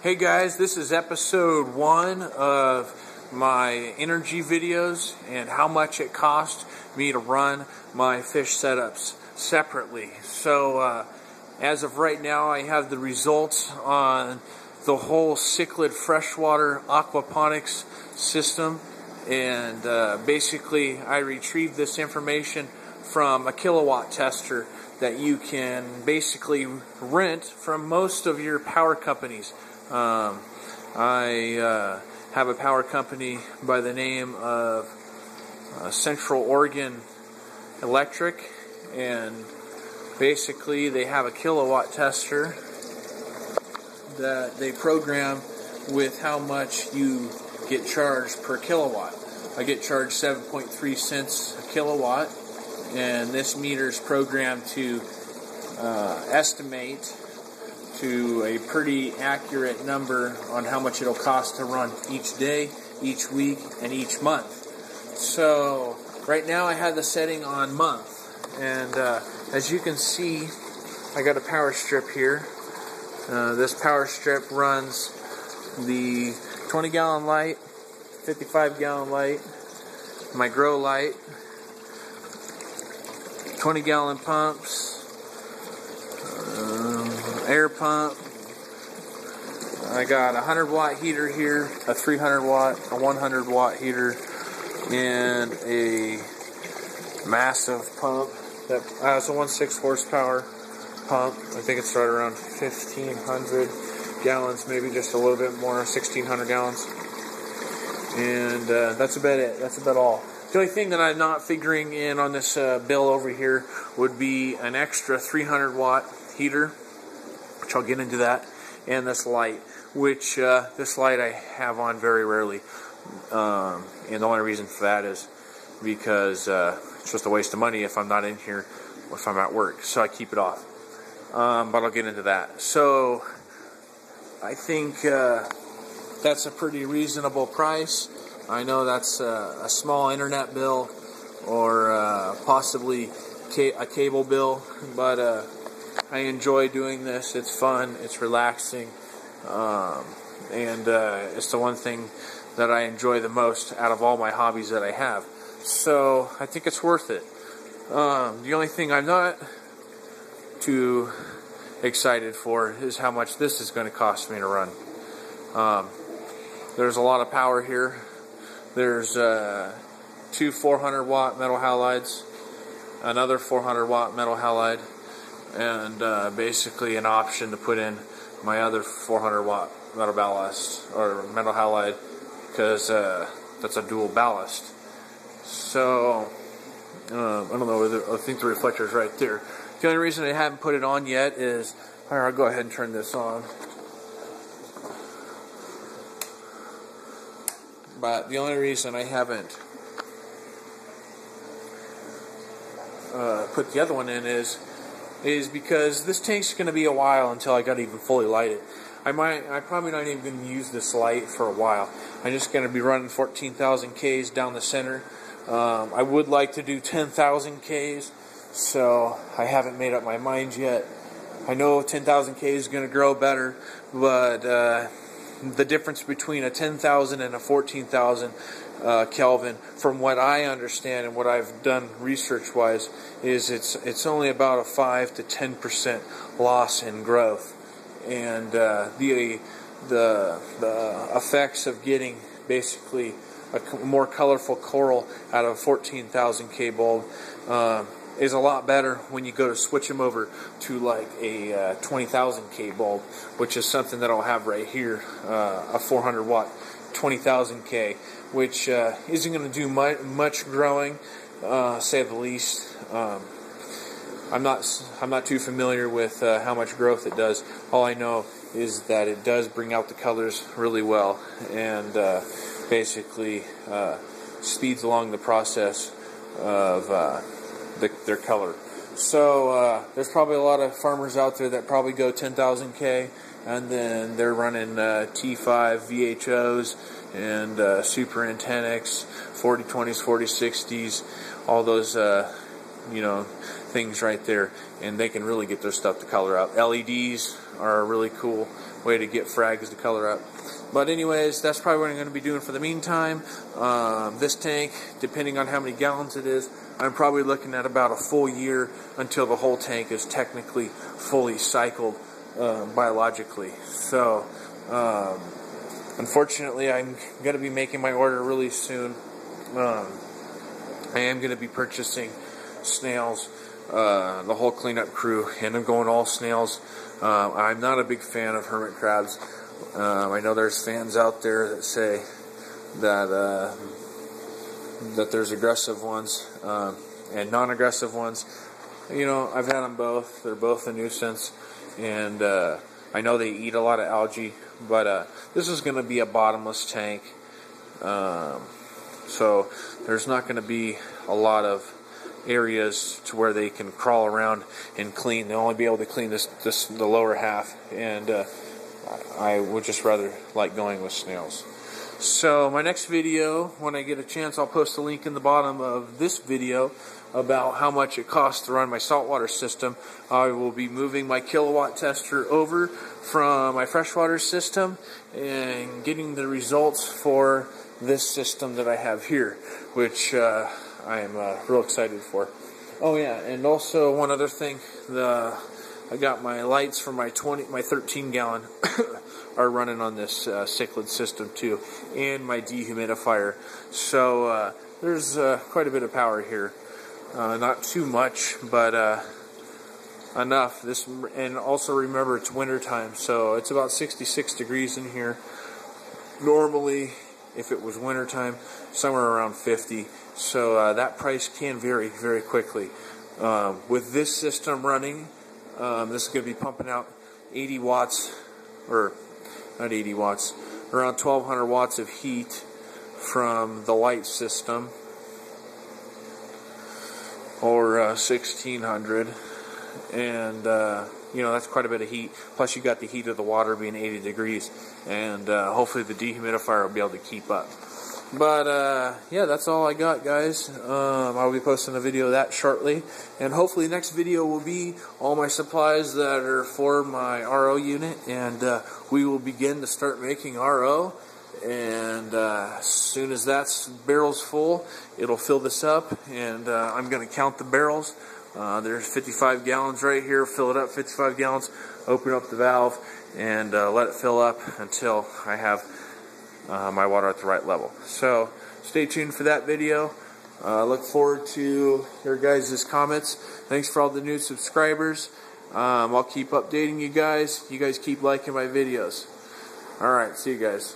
Hey guys, this is episode 1 of my energy videos and how much it cost me to run my fish setups separately. So as of right now, I have the results on the whole cichlid freshwater aquaponics system, and basically I retrieved this information from a kilowatt tester that you can basically rent from most of your power companies. I have a power company by the name of Central Oregon Electric, and basically they have a kilowatt tester that they program with how much you get charged per kilowatt. I get charged 7.3 cents a kilowatt, and this meter is programmed to estimate to a pretty accurate number on how much it'll cost to run each day, each week, and each month. So right now I have the setting on month, and as you can see, I got a power strip here. This power strip runs the 20-gallon light, 55-gallon light, my grow light, 20-gallon pumps, air pump. I got a 100-watt heater here, a 300-watt, a 100-watt heater, and a massive pump that has a 1.6 horsepower pump. I think it's right around 1,500 gallons, maybe just a little bit more, 1,600 gallons. And that's about it. That's about all. The only thing that I'm not figuring in on this bill over here would be an extra 300-watt heater, which I'll get into that, and this light, which this light I have on very rarely. And the only reason for that is because it's just a waste of money if I'm not in here or if I'm at work, so I keep it off. But I'll get into that. So I think that's a pretty reasonable price. I know that's a small internet bill or possibly a cable bill, but I enjoy doing this. It's fun, it's relaxing, and it's the one thing that I enjoy the most out of all my hobbies that I have. So I think it's worth it. The only thing I'm not too excited for is how much this is going to cost me to run. There's a lot of power here. There's 2 400-watt metal halides, another 400-watt metal halide, and basically an option to put in my other 400-watt metal ballast or metal halide, because that's a dual ballast. So I don't know. I think the reflector is right there. The only reason I haven't put it on yet is, I'll go ahead and turn this on. But the only reason I haven't put the other one in is because this tank's going to be a while until I got to even fully light it. I'm probably not even going to use this light for a while. I'm just going to be running 14,000 Ks down the center. I would like to do 10,000 Ks, so I haven't made up my mind yet. I know 10,000 K is going to grow better, but the difference between a 10,000 and a 14,000 Kelvin, from what I understand and what I've done research-wise, is it's only about a 5 to 10% loss in growth, and the effects of getting basically a more colorful coral out of a 14,000 K bulb is a lot better when you go to switch them over to like a 20,000 K bulb, which is something that I'll have right here, a 400-watt 20,000 K, which isn't going to do much growing, say the least. I'm not too familiar with how much growth it does. All I know is that it does bring out the colors really well, and basically speeds along the process of their color. So there's probably a lot of farmers out there that probably go 10,000 K, and then they're running T5 VHOs and Super Antennics, 4020s, 4060s, all those things right there, and they can really get their stuff to color out. LEDs are really cool, way to get frags to color up. But anyways, that's probably what I'm going to be doing for the meantime. This tank, depending on how many gallons it is, I'm probably looking at about a full year until the whole tank is technically fully cycled biologically. So, unfortunately, I'm going to be making my order really soon. I am going to be purchasing snails, the whole cleanup crew, and I'm going all snails. I'm not a big fan of hermit crabs. I know there's fans out there that say that that there's aggressive ones and non-aggressive ones. You know, I've had them both. They're both a nuisance, and I know they eat a lot of algae, but this is going to be a bottomless tank, so there's not going to be a lot of areas to where they can crawl around and clean. They'll only be able to clean the lower half, and I would just rather like going with snails. So my next video, when I get a chance, I'll post a link in the bottom of this video about how much it costs to run my saltwater system. I will be moving my kilowatt tester over from my freshwater system and getting the results for this system that I have here, which I am real excited for. Oh yeah, and also one other thing, I got my lights for my 13 gallon are running on this cichlid system too, and my dehumidifier. So there's quite a bit of power here. Not too much, but enough. And also remember, it's winter time, so it's about 66 degrees in here. Normally, if it was winter time, somewhere around 50. So that price can vary very quickly. With this system running, this is going to be pumping out 80 watts, or not 80 watts, around 1200 watts of heat from the light system, or 1600, and you know, that's quite a bit of heat. Plus you got the heat of the water being 80 degrees, and hopefully the dehumidifier will be able to keep up. But yeah, that's all I got, guys. I'll be posting a video of that shortly, and hopefully next video will be all my supplies that are for my RO unit, and we will begin to start making RO. And as soon as that barrel's full, it'll fill this up, and I'm going to count the barrels. There's 55 gallons right here. Fill it up, 55 gallons. Open up the valve and let it fill up until I have my water at the right level. So stay tuned for that video. Look forward to your guys' comments. Thanks for all the new subscribers. I'll keep updating you guys. You guys keep liking my videos. Alright, see you guys.